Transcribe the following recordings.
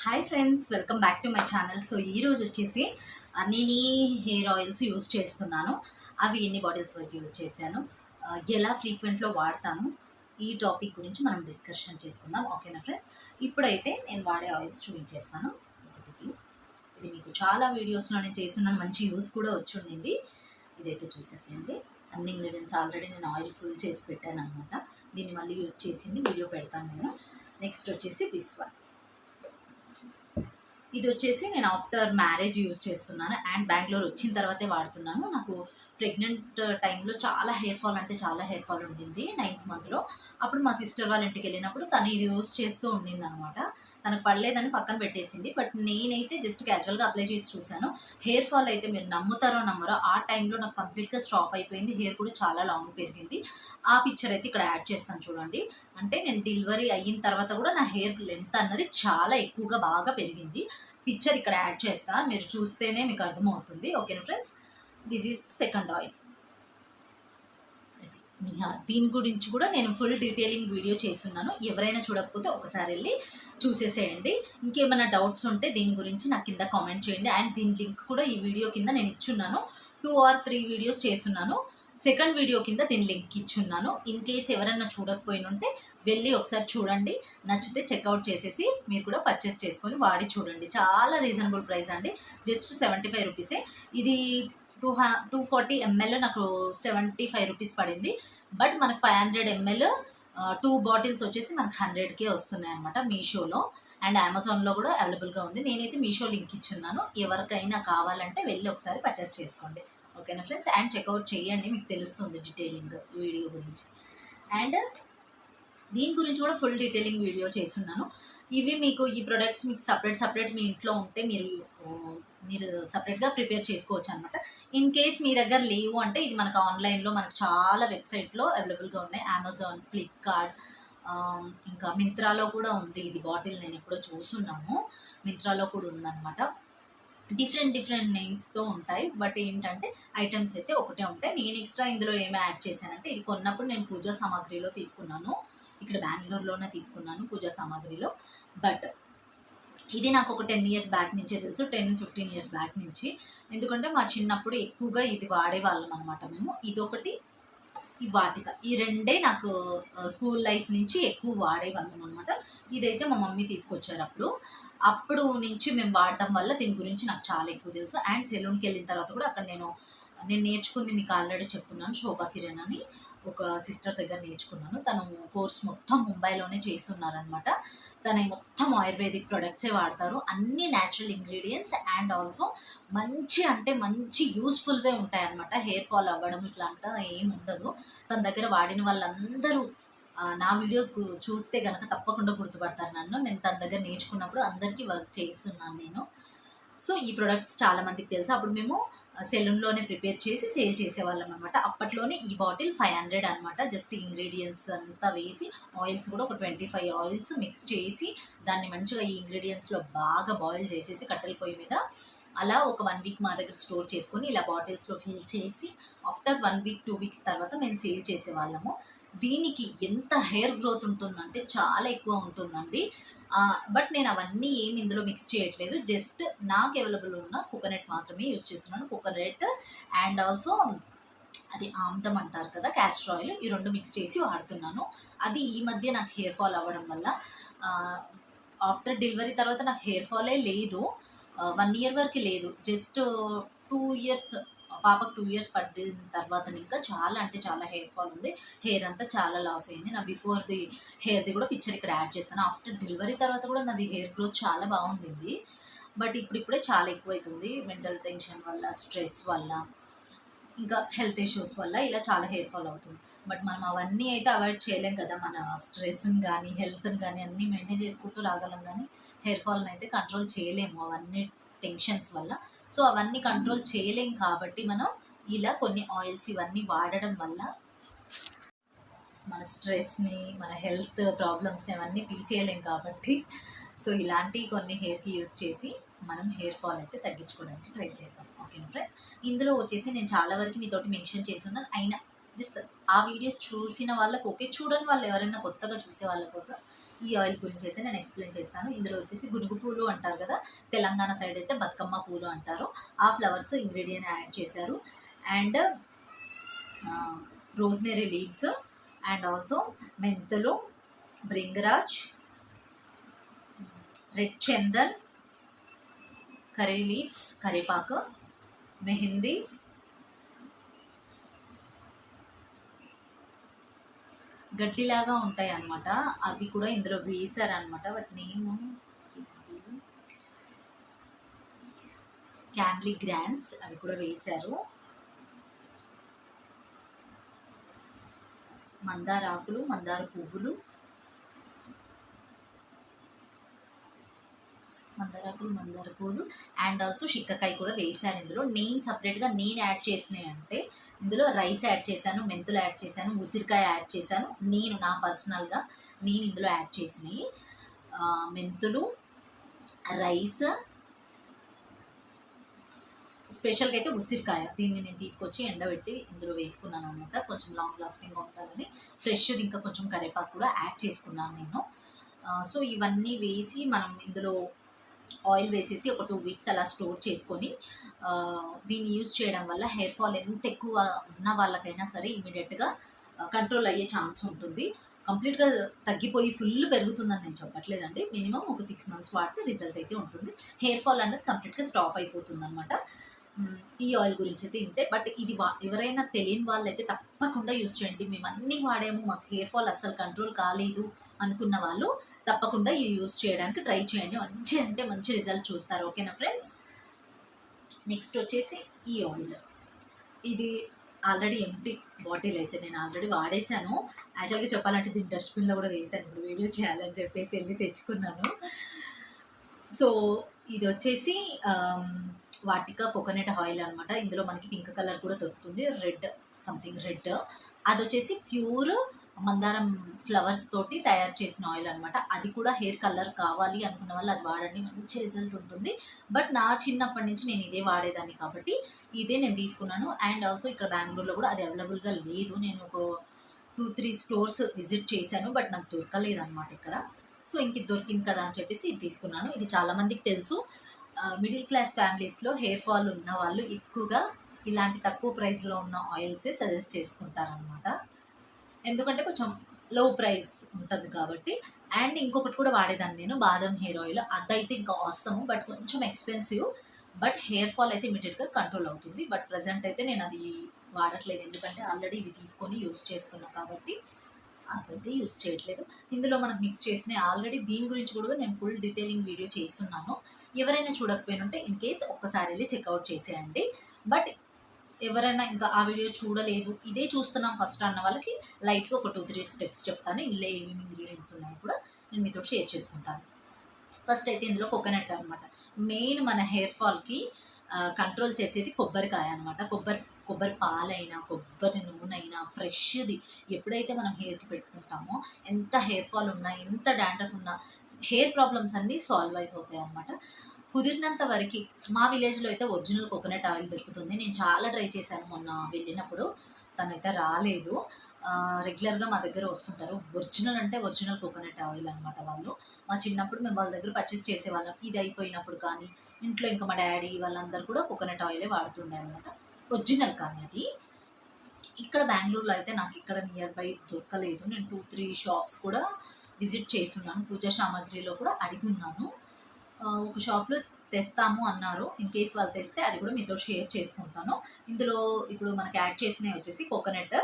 Hi friends, welcome back to my channel. So ఈరోజు వచ్చేసి నేను హెయిర్ ఆయిల్స్ యూజ్ చేస్తున్నాను. అవి ఎన్ని బాటిల్స్ వరకు యూజ్ చేశాను, ఎలా ఫ్రీక్వెంట్లో వాడతాను, ఈ టాపిక్ గురించి మనం డిస్కషన్ చేసుకుందాం. ఓకేనా ఫ్రెండ్స్? ఇప్పుడైతే నేను వాడే ఆయిల్స్ చూపించేస్తాను. ఒకటికి ఇది మీకు చాలా వీడియోస్లో నేను చేస్తున్నాను, మంచి యూస్ కూడా వచ్చి ఉండింది. ఇదైతే చూసేసేయండి. అన్ని ఇంగ్రీడియంట్స్ ఆల్రెడీ నేను ఆయిల్ ఫుల్ చేసి పెట్టాను అనమాట. దీన్ని మళ్ళీ యూజ్ చేసింది వీడియో పెడతాను నేను. నెక్స్ట్ వచ్చేసి దిస్ వన్. ఇది వచ్చేసి నేను ఆఫ్టర్ మ్యారేజ్ యూజ్ చేస్తున్నాను అండ్ బెంగళూరు వచ్చిన తర్వాతే వాడుతున్నాను. నాకు ప్రెగ్నెంట్ టైంలో చాలా హెయిర్ ఫాల్ అంటే చాలా హెయిర్ ఫాల్ ఉండింది 9th మంత్లో. అప్పుడు మా సిస్టర్ వాళ్ళ ఇంటికి వెళ్ళినప్పుడు తను ఇది యూజ్ చేస్తూ ఉండింది అనమాట. తనకు పడలేదని పక్కన పెట్టేసింది. బట్ నేనైతే జస్ట్ క్యాజువల్గా అప్లై చేసి చూశాను. హెయిర్ ఫాల్ అయితే మీరు నమ్ముతారో నమ్మరో, ఆ టైంలో నాకు కంప్లీట్గా స్టాప్ అయిపోయింది. హెయిర్ కూడా చాలా లాంగ్ పెరిగింది. ఆ పిక్చర్ అయితే ఇక్కడ యాడ్ చేస్తాను చూడండి. అంటే నేను డెలివరీ అయిన తర్వాత కూడా నా హెయిర్ లెంత్ అన్నది చాలా ఎక్కువగా బాగా పెరిగింది. పిక్చర్ ఇక్కడ యాడ్ చేస్తా, మీరు చూస్తేనే మీకు అర్థమవుతుంది. ఓకేనా friends? This is second oil. దీని గురించి కూడా నేను ఫుల్ డీటెయిలింగ్ వీడియో చేస్తున్నాను. ఎవరైనా చూడకపోతే ఒకసారి వెళ్ళి చూసేసేయండి. ఇంకేమైనా డౌట్స్ ఉంటే దీని గురించి నాకు కింద కామెంట్ చేయండి. అండ్ దీని లింక్ కూడా ఈ వీడియో కింద నేను ఇచ్చున్నాను. 2 or 3 వీడియోస్ చేస్తున్నాను. సెకండ్ వీడియో కింద దీని లింక్ ఇచ్చున్నాను. ఇన్ కేస్ ఎవరైనా చూడకపోయినుంటే వెళ్ళి ఒకసారి చూడండి. నచ్చితే చెక్అవుట్ చేసేసి మీరు కూడా పర్చేస్ చేసుకొని వాడి చూడండి. చాలా రీజనబుల్ ప్రైస్ అండి. జస్ట్ 75 రూపీసే. ఇది 240 ml నాకు 75 రూపీస్ పడింది. బట్ మనకు 500 ml 2 బాటిల్స్ వచ్చేసి మనకు 100కే వస్తున్నాయి అనమాట మీషోలో. అండ్ అమెజాన్లో కూడా అవైలబుల్గా ఉంది. నేనైతే మీషో లింక్ ఇచ్చున్నాను. ఎవరికైనా కావాలంటే వెళ్ళి ఒకసారి పర్చేస్ చేసుకోండి. ఓకేనా ఫ్రెండ్స్? అండ్ చెక్అవుట్ చేయండి, మీకు తెలుస్తుంది డీటెయిలింగ్ వీడియో గురించి. అండ్ దీని గురించి కూడా ఫుల్ డీటెయిలింగ్ వీడియో చేస్తున్నాను. ఇవి మీకు ఈ ప్రొడక్ట్స్ మీకు సపరేట్ మీ ఇంట్లో ఉంటే మీరు సపరేట్గా ప్రిపేర్ చేసుకోవచ్చు అనమాట. ఇన్ కేస్ మీ దగ్గర లేవు అంటే ఇది మనకు ఆన్లైన్లో మనకు చాలా వెబ్సైట్లో అవైలబుల్గా ఉన్నాయి. అమెజాన్, ఫ్లిప్కార్ట్, ఇంకా మింత్రాలో కూడా ఉంది. ఇది బాటిల్ నేను ఎప్పుడో చూస్తున్నాను. మింత్రాలో కూడా ఉందన్నమాట. డిఫరెంట్ నేమ్స్తో ఉంటాయి. బట్ ఏంటంటే ఐటమ్స్ అయితే ఒకటే ఉంటాయి. నేను ఎక్స్ట్రా ఇందులో ఏమి యాడ్ చేశానంటే, ఇది కొన్నప్పుడు నేను పూజా సామాగ్రిలో తీసుకున్నాను. ఇక్కడ బెంగళూరులోనే తీసుకున్నాను పూజా సామాగ్రిలో. బట్ ఇది నాకు ఒక 10 years బ్యాక్ నుంచే తెలుసు. 10-15 years బ్యాక్ నుంచి. ఎందుకంటే మా చిన్నప్పుడు ఎక్కువగా ఇది వాడేవాళ్ళం అనమాట మేము. ఇదొకటి, ఈ వాటిక, ఈ రెండే నాకు స్కూల్ లైఫ్ నుంచి ఎక్కువ వాడేవాళ్ళం అనమాట. ఇదైతే మా మమ్మీ తీసుకొచ్చారు అప్పుడు నుంచి మేము వాడటం వల్ల దీని గురించి నాకు చాలా ఎక్కువ తెలుసు. అండ్ సెలూన్కి వెళ్ళిన తర్వాత కూడా అక్కడ నేను నేర్చుకుంది మీకు ఆల్రెడీ చెప్తున్నాను. శోభా కిరణ్ అని ఒక సిస్టర్ దగ్గర నేర్చుకున్నాను. తను కోర్స్ మొత్తం ముంబైలోనే చేస్తున్నారనమాట. తను మొత్తం ఆయుర్వేదిక్ ప్రొడక్ట్సే వాడతారు. అన్ని న్యాచురల్ ఇంగ్రీడియంట్స్ అండ్ ఆల్సో మంచి యూస్ఫుల్వే ఉంటాయన్నమాట. హెయిర్ ఫాల్ అవ్వడం ఇట్లా అంతా ఏమి ఉండదు. తన దగ్గర వాడిన వాళ్ళందరూ నా వీడియోస్ చూస్తే కనుక తప్పకుండా గుర్తుపడతారు నన్ను. నేను తన దగ్గర నేర్చుకున్నప్పుడు అందరికీ వర్క్ చేస్తున్నాను నేను. సో ఈ ప్రొడక్ట్స్ చాలామందికి తెలుసు. అప్పుడు మేము సెలూన్లోనే ప్రిపేర్ చేసి సేల్ చేసేవాళ్ళం అనమాట. అప్పట్లోనే ఈ బాటిల్ 500 అనమాట. జస్ట్ ఇంగ్రీడియంట్స్ అంతా వేసి ఆయిల్స్ కూడా ఒక 25 ఆయిల్స్ మిక్స్ చేసి దాన్ని మంచిగా ఈ ఇంగ్రీడియంట్స్లో బాగా బాయిల్ చేసేసి కట్టెల పొయ్యి మీద అలా ఒక 1 week మా దగ్గర స్టోర్ చేసుకొని ఇలా బాటిల్స్లో ఫిల్ చేసి ఆఫ్టర్ 1 week 2 weeks తర్వాత మేము సేల్ చేసేవాళ్ళము. దీనికి ఎంత హెయిర్ గ్రోత్ ఉంటుందంటే చాలా ఎక్కువ ఉంటుందండి. బట్ నేను అవన్నీ ఏమి ఇందులో మిక్స్ చేయట్లేదు. జస్ట్ నాకు అవైలబుల్ ఉన్న కోకోనట్ మాత్రమే యూజ్ చేస్తున్నాను. కోకోనట్ అండ్ ఆల్సో అది ఆమ్తం అంటారు కదా, క్యాస్టర్ ఆయిల్, ఈ 2 మిక్స్ చేసి వాడుతున్నాను. అది ఈ మధ్య నాకు హెయిర్ ఫాల్ అవ్వడం వల్ల ఆఫ్టర్ డెలివరీ తర్వాత నాకు హెయిర్ ఫాలే లేదు. 1 year వరకు లేదు. జస్ట్ 2 years, పాపకు 2 years పడిన తర్వాత ఇంకా చాలా అంటే చాలా హెయిర్ ఫాల్ ఉంది. హెయిర్ అంతా చాలా లాస్ అయింది. నా బిఫోర్ది హెయిర్ది కూడా పిక్చర్ ఇక్కడ యాడ్ చేస్తాను. ఆఫ్టర్ డెలివరీ తర్వాత కూడా నాది హెయిర్ గ్రోత్ చాలా బాగుండింది. బట్ ఇప్పుడిప్పుడే చాలా ఎక్కువైతుంది. మెంటల్ టెన్షన్ వల్ల, స్ట్రెస్ వల్ల, ఇంకా హెల్త్ ఇష్యూస్ వల్ల ఇలా చాలా హెయిర్ ఫాల్ అవుతుంది. బట్ మనం అవన్నీ అయితే అవాయిడ్ చేయలేం కదా. మన స్ట్రెస్ని కానీ హెల్త్ని కానీ అన్నీ మెయింటైన్ చేసుకుంటూ రాగలం, కానీ హెయిర్ ఫాల్ని అయితే కంట్రోల్ చేయలేము అవన్నీ టెన్షన్స్ వల్ల. సో అవన్నీ కంట్రోల్ చేయలేం కాబట్టి మనం ఇలా కొన్ని ఆయిల్స్ ఇవన్నీ వాడడం వల్ల మన స్ట్రెస్ని, మన హెల్త్ ప్రాబ్లమ్స్ని అవన్నీ తీసేయలేం కాబట్టి సో ఇలాంటి కొన్ని హెయిర్కి యూస్ చేసి మనం హెయిర్ ఫాల్ అయితే తగ్గించుకోవడానికి ట్రై చేద్దాం. Okay friends? ఇందులో వచ్చేసి నేను చాలా వరకు మీతోటి మెన్షన్ చేస్తున్నాను. అయినా దిస్ ఆ వీడియోస్ చూసిన వాళ్ళకి ఓకే, చూడని వాళ్ళు ఎవరైనా కొత్తగా చూసే వాళ్ళ కోసం ఈ ఆయిల్ గురించి అయితే నేను ఎక్స్ప్లెయిన్ చేస్తాను. ఇందులో వచ్చేసి గునుగు పూలు అంటారు కదా, తెలంగాణ సైడ్ అయితే బతుకమ్మ పూలు అంటారు. ఆ ఫ్లవర్స్ ఇంగ్రీడియంట్ యాడ్ చేశారు. And rosemary leaves, and also మెంతులు, bhringraj, red chandan, curry leaves, కరివేపాకు, మెహందీ, గడ్డిలాగా ఉంటాయి అన్నమాట. అవి కూడా ఇందులో వేసారనమాట. బట్ నేను క్యామ్లీ గ్రాండ్స్ అవి కూడా వేశారు. మందార ఆకులు, మందార పువ్వులు, మందార పూలు, అండ్ ఆల్సో షిక్కకాయ కూడా వేశారు ఇందులో. నేను సపరేట్గా నేను యాడ్ చేసినవి అంటే ఇందులో రైస్ యాడ్ చేశాను, మెంతులు యాడ్ చేశాను, ఉసిరికాయ యాడ్ చేశాను. నా పర్సనల్గా నేను ఇందులో యాడ్ చేసినవి మెంతులు, రైస్, స్పెషల్గా అయితే ఉసిరికాయ. దీన్ని నేను తీసుకొచ్చి ఎండబెట్టి ఇందులో వేసుకున్నాను అనమాట, కొంచెం లాంగ్ లాస్టింగ్గా ఉంటుందని. ఫ్రెష్ది ఇంకా కొంచెం కరివేపాకు కూడా యాడ్ చేసుకున్నాను నేను. సో ఇవన్నీ వేసి మనం ఇందులో ఆయిల్ వేసేసి ఒక 2 వీక్స్ అలా స్టోర్ చేసుకొని దీన్ని యూజ్ చేయడం వల్ల హెయిర్ ఫాల్ ఎంత ఎక్కువ ఉన్న వాళ్ళకైనా సరే ఇమీడియట్గా కంట్రోల్ అయ్యే ఛాన్స్ ఉంటుంది. కంప్లీట్గా తగ్గిపోయి ఫుల్ పెరుగుతుందని నేను చెప్పట్లేదండి. మినిమం ఒక 6 మంత్స్ వాడితే రిజల్ట్ అయితే ఉంటుంది. హెయిర్ ఫాల్ అనేది కంప్లీట్గా స్టాప్ అయిపోతుంది అనమాట. ఈ ఆయిల్ గురించి అయితే ఇంతే. బట్ ఇది ఎవరైనా తెలియని వాళ్ళు అయితే తప్పకుండా యూజ్ చేయండి. మేము అన్నీ వాడాము, మాకు హెయిర్ ఫాల్ అస్సలు కంట్రోల్ కాలేదు అనుకున్న వాళ్ళు తప్పకుండా ఇది యూజ్ చేయడానికి ట్రై చేయండి. మంచి అంటే మంచి రిజల్ట్ చూస్తారు. ఓకేనా ఫ్రెండ్స్? నెక్స్ట్ వచ్చేసి ఈ ఆయిల్. ఇది ఆల్రెడీ ఎంటీ బాటిల్ అయితే నేను ఆల్రెడీ వాడేశాను. యాక్చువల్గా చెప్పాలంటే దీన్ని డస్ట్బిన్లో కూడా వేసాను, ఇప్పుడు వీడియో చేయాలని చెప్పేసి వెళ్ళి తెచ్చుకున్నాను. సో ఇది వచ్చేసి వాటికా కోకోనట్ ఆయిల్ అనమాట. ఇందులో మనకి పింక్ కలర్ కూడా దొరుకుతుంది, రెడ్ సంథింగ్ రెడ్. అది వచ్చేసి ప్యూర్ మందారం ఫ్లవర్స్ తోటి తయారు చేసిన ఆయిల్ అనమాట. అది కూడా హెయిర్ కలర్ కావాలి అనుకున్న వాళ్ళు అది వాడండి, మంచి రిజల్ట్ ఉంటుంది. బట్ నా చిన్నప్పటి నుంచి నేను ఇదే వాడేదాన్ని కాబట్టి ఇదే నేను తీసుకున్నాను. అండ్ ఆల్సో ఇక్కడ బెంగళూరులో కూడా అది అవైలబుల్గా లేదు. నేను ఒక 2-3 స్టోర్స్ విజిట్ చేశాను, బట్ నాకు దొరకలేదు అనమాట ఇక్కడ. సో ఇంక ఇది దొరికింది కదా అని చెప్పేసి ఇది తీసుకున్నాను. ఇది చాలామందికి తెలుసు, మిడిల్ క్లాస్ ఫ్యామిలీస్లో హెయిర్ ఫాల్ ఉన్న వాళ్ళు ఎక్కువగా ఇలాంటి తక్కువ ప్రైస్లో ఉన్న ఆయిల్సే సజెస్ట్ చేసుకుంటారనమాట. ఎందుకంటే కొంచెం లో ప్రైస్ ఉంటుంది కాబట్టి. అండ్ ఇంకొకటి కూడా వాడేదాన్ని నేను, బాదం హెయిర్ ఆయిల్. అదైతే ఇంకా అవసరము, బట్ కొంచెం ఎక్స్పెన్సివ్. బట్ హెయిర్ ఫాల్ అయితే ఇమీడియట్గా కంట్రోల్ అవుతుంది. బట్ ప్రజెంట్ అయితే నేను అది వాడట్లేదు, ఎందుకంటే ఆల్రెడీ ఇవి తీసుకొని యూజ్ చేస్తున్నాను కాబట్టి అవైతే యూజ్ చేయట్లేదు. ఇందులో మనం మిక్స్ చేసిన ఆల్రెడీ దీని గురించి కూడా నేను ఫుల్ డీటెయిలింగ్ వీడియో చేస్తున్నాను. ఎవరైనా చూడకపోయినంటే ఇన్ కేస్ ఒక్కసారి వెళ్ళి చెక్అవుట్ చేసేయండి. బట్ ఎవరైనా ఇంకా ఆ వీడియో చూడలేదు, ఇదే చూస్తున్నాం ఫస్ట్ అన్న వాళ్ళకి లైట్గా ఒక 2-3 స్టెప్స్ చెప్తాను. ఇందులో ఏమేమి ఇంగ్రీడియంట్స్ ఉన్నాయో కూడా నేను మీతో షేర్ చేసుకుంటాను. ఫస్ట్ అయితే ఇందులో కోకోనట్ అనమాట. మెయిన్ మన హెయిర్ ఫాల్కి కంట్రోల్ చేసేది కొబ్బరికాయ అనమాట. కొబ్బరి పాలైనా, కొబ్బరి నూనె అయినా ఫ్రెష్ది ఎప్పుడైతే మనం హెయిర్కి పెట్టుకుంటామో ఎంత హెయిర్ ఫాల్ ఉన్నా, ఎంత డాండ్రఫ్ ఉన్నా, హెయిర్ ప్రాబ్లమ్స్ అన్నీ సాల్వ్ అయిపోతాయి అన్నమాట. కుదిరినంత వరకు మా విలేజ్లో అయితే ఒరిజినల్ కోకోనట్ ఆయిల్ దొరుకుతుంది. నేను చాలా ట్రై చేశాను, మొన్న వెళ్ళినప్పుడు తనైతే రాలేదు. రెగ్యులర్గా మా దగ్గర వస్తుంటారు. ఒరిజినల్ అంటే ఒరిజినల్ కోకోనట్ ఆయిల్ అనమాట వాళ్ళు. మా చిన్నప్పుడు మేము వాళ్ళ దగ్గర పర్చేస్ చేసేవాళ్ళం. ఇది అయిపోయినప్పుడు కానీ ఇంట్లో ఇంకా మా డాడీ వాళ్ళందరూ కూడా కోకోనట్ ఆయిలే వాడుతుండే అనమాట, ఒరిజినల్. కానీ అది ఇక్కడ బెంగళూరులో అయితే నాకు ఇక్కడ నియర్ బై దొరకలేదు. నేను 2-3 షాప్స్ కూడా విజిట్ చేస్తున్నాను. పూజా సామాగ్రిలో కూడా అడిగి ఉన్నాను. ఒక షాప్లో తెస్తాము అన్నారు. ఇన్ కేస్ వాళ్ళు తెస్తే అది కూడా మీతో షేర్ చేసుకుంటాను. ఇందులో ఇప్పుడు మనకి యాడ్ చేసినవి వచ్చేసి coconut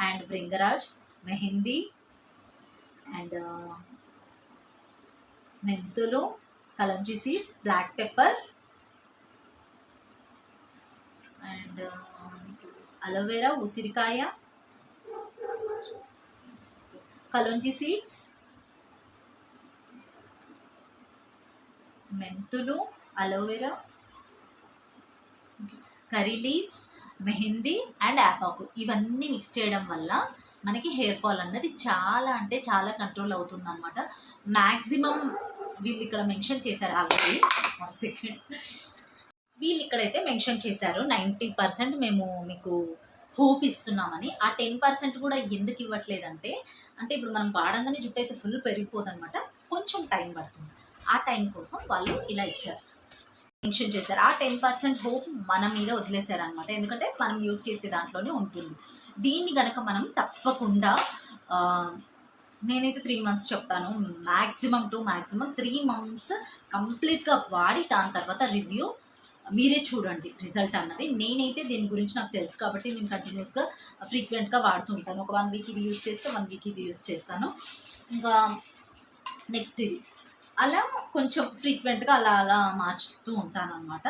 and bhringraj, mehndi and మెంతులు, kalonji seeds, black pepper and aloe vera, ఉసిరికాయ, కలంజీ సీడ్స్, మెంతులు, aloe vera, curry leaves, mehndi and యాపాకు. ఇవన్నీ మిక్స్ చేయడం వల్ల మనకి హెయిర్ ఫాల్ అన్నది చాలా అంటే చాలా కంట్రోల్ అవుతుంది అనమాట. మ్యాక్సిమం వీళ్ళు ఇక్కడ మెన్షన్ చేశారు ఆల్రెడీ, 1 సెకండ్, వీళ్ళు ఇక్కడైతే మెన్షన్ చేశారు 90% మేము మీకు హోప్ ఇస్తున్నామని. ఆ 10% కూడా ఎందుకు ఇవ్వట్లేదంటే, అంటే ఇప్పుడు మనం వాడంగానే జుట్టు అయితే ఫుల్ పెరిగిపోదనమాట. కొంచెం టైం పడుతుంది. ఆ టైం కోసం వాళ్ళు ఇలా ఇచ్చారు, మెన్షన్ చేశారు. ఆ 10% హోప్ మన మీద వదిలేశారనమాట. ఎందుకంటే మనం యూజ్ చేసే దాంట్లోనే ఉంటుంది. దీన్ని గనక మనం తప్పకుండా నేనైతే 3 మంత్స్ చెప్తాను. మ్యాక్సిమం 3 మంత్స్ కంప్లీట్‌గా వాడి దాని తర్వాత రివ్యూ మీరే చూడండి రిజల్ట్ అన్నది. నేనైతే దీని గురించి నాకు తెలుసు కాబట్టి నేను కంటిన్యూస్‌గా ఫ్రీక్వెంట్‌గా వాడుతూ ఉంటాను. ఒక 1 వీక్ ఇది యూజ్ చేస్తే 1 వీక్ ఇది యూజ్ చేస్తాను. ఇంకా నెక్స్ట్ ఇది. అలా కొంచెం ఫ్రీక్వెంట్‌గా అలా అలా మార్చుతూ ఉంటాననమాట.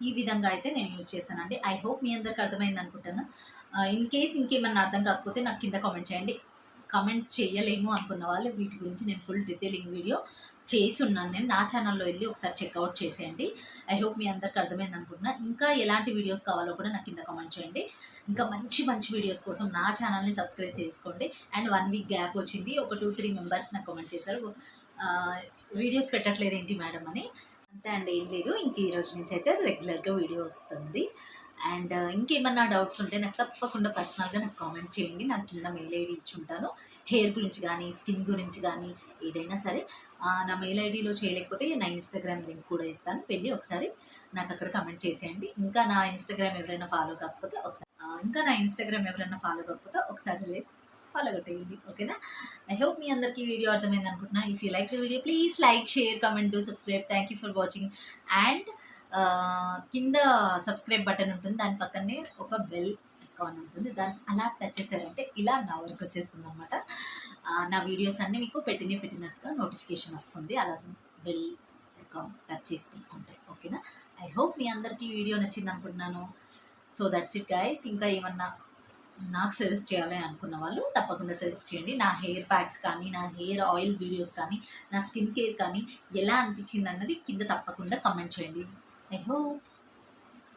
ఈ విధంగా అయితే నేను యూజ్ చేస్తానండి. ఐ హోప్ మీ అందరికి అర్థమైంది అనుకుంటాను. ఇన్ కేస్ ఇంకేమన్నా అర్థం కాకపోతే నాకు కింద కామెంట్ చేయండి. కామెంట్ చేయలేము అనుకున్న వాళ్ళు వీటి గురించి నేను ఫుల్ డీటెయిలింగ్ వీడియో చేసున్నాను. నేను నా ఛానల్లో వెళ్ళి ఒకసారి చెక్అవుట్ చేసేయండి. ఐ హోప్ మీ అందరికి అర్థమైంది అనుకుంటున్నా. ఇంకా ఎలాంటి వీడియోస్ కావాలో కూడా నాకు కింద కామెంట్ చేయండి. ఇంకా మంచి మంచి వీడియోస్ కోసం నా ఛానల్ని సబ్స్క్రైబ్ చేసుకోండి. అండ్ 1 వీక్ గ్యాప్ వచ్చింది. ఒక 2-3 మెంబర్స్ నాకు కామెంట్ చేశారు, వీడియోస్ పెట్టట్లేదు ఏంటి మేడం అని. అంతే అండి, ఏం లేదు. ఇంక ఈరోజు నుంచి అయితే రెగ్యులర్గా వీడియో వస్తుంది. అండ్ ఇంకేమన్నా డౌట్స్ ఉంటే నాకు తప్పకుండా పర్సనల్గా నాకు కామెంట్ చేయండి. నాకు కింద మెయిల్ ఐడి ఇచ్చి ఉంటాను. హెయిర్ గురించి కానీ, స్కిన్ గురించి కానీ ఏదైనా సరే. నా మెయిల్ ఐడిలో చేయలేకపోతే నా ఇన్స్టాగ్రామ్ లింక్ కూడా ఇస్తాను, వెళ్ళి ఒకసారి నాకు అక్కడ కామెంట్ చేసేయండి. ఇంకా నా ఇన్స్టాగ్రామ్ ఎవరైనా ఫాలో కాకపోతే ఒకసారి వెళ్ళేసి ఫాలో కొట్టేయండి, ఓకేనా? ఐ హోప్ మీ అందరికీ వీడియో అర్థమైంది అనుకుంటున్నా. If you like the video please like, share, comment, do subscribe. Thank you for watching. And కింద సబ్స్క్రైబ్ బటన్ ఉంటుంది, దాని పక్కనే ఒక బెల్ ఐకాన్ ఉంటుంది, దాన్ని అలా టచ్ చేశారంటే ఇలా నా వరకు వచ్చేస్తుంది అనమాట. నా వీడియోస్ అన్నీ మీకు పెట్టినట్టుగా నోటిఫికేషన్ వస్తుంది, అలా బెల్ ఐకాన్ టచ్ చేసుకుంటే, ఓకేనా? ఐ హోప్ మీ అందరికీ వీడియో నచ్చింది అనుకుంటున్నాను. So that's it guys. ఇంకా ఏమన్నా నాకు సజెస్ట్ చేయాలి అనుకున్న వాళ్ళు తప్పకుండా సజెస్ట్ చేయండి. నా హెయిర్ ప్యాక్స్ కానీ, నా హెయిర్ ఆయిల్ వీడియోస్ కానీ, నా స్కిన్ కేర్ కానీ ఎలా అనిపించింది అన్నది కింద తప్పకుండా కామెంట్ చేయండి. I hope.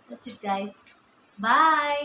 That's it, guys. Bye.